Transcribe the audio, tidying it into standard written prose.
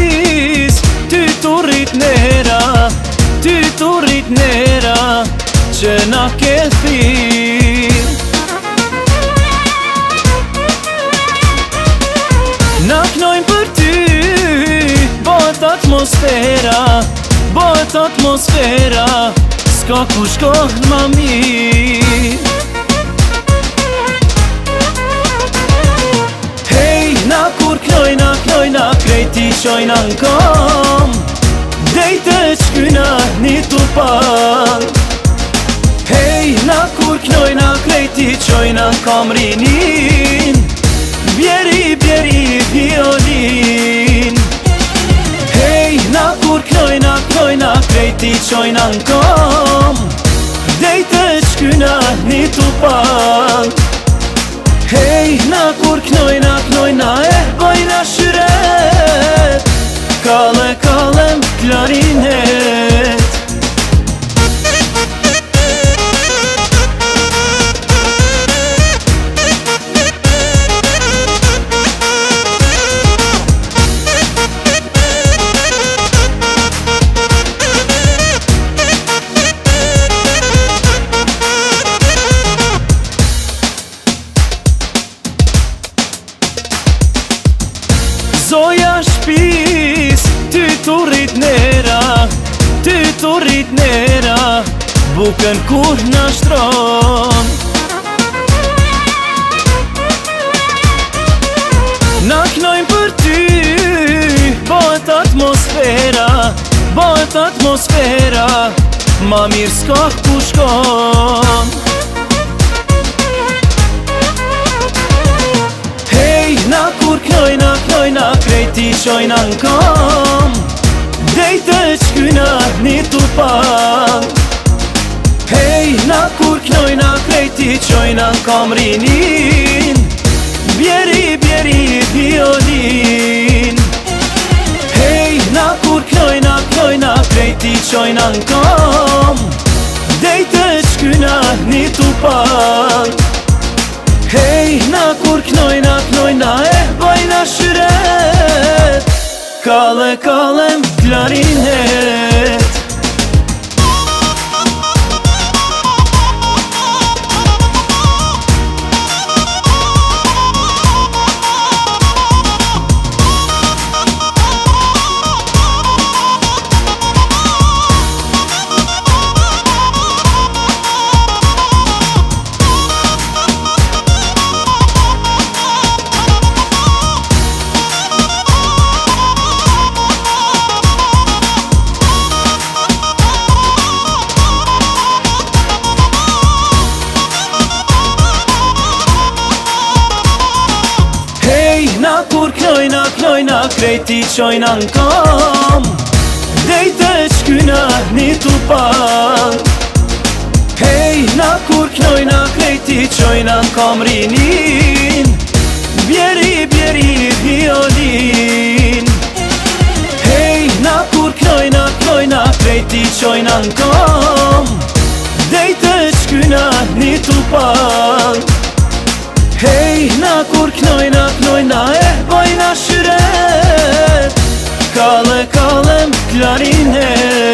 shpis, ty tu rrit nera, ty tu rrit nera, që na ke thirr. Na knojnë për ty, bëhet atmosfera, bëhet atmosfera, s'ka ku shkohet ma mirë. Hej, na kur knojna, knojna, krejti qojna n'kom, dejte qkyna një tupan. Hej, na kur knojna, krejti qojna n'kom rinin, bjeri, bjeri, violin. Hej, na kur knojna, knojna, krejti qojna n'kom, dejte qkyna një tupan. Hej, na kur knojna, knojna, bojna shyret, kale, kalem, klarinet. Zoja shpis, ty tu rrit nera, ty tu rrit nera, bukën kur na shtron. Na knojnë për ty, bëhet atmosfera, bëhet atmosfera, ma mirë s'ka ku shkon. Hej, na kur knojna, knojna, krejti qojna n'kom, dejte qkyna një tupan. Hej, na kur knojna, krejti qojna n'kom rinin, bjeri, bjeri, violin. Hej, na kur knojna, knojna, krejti qojna n'kom, dejte qkyna një tupan. Hej, na kur knojna, knojna, bojna shyret, kale, kalem, klarinet. Na kur knojna, knojna, krejti qojna n'kom, dejte qkyna një tupan. Hej, na kur knojna, krejti qojna n'kom rinin, bjeri, bjeri, violin. Hej, na kur knojna, knojna, krejti qojna n'kom, dejte qkyna një tupan. Hej, na kur knojna, knojna, bojna shyret, kale, kalem, klarinet.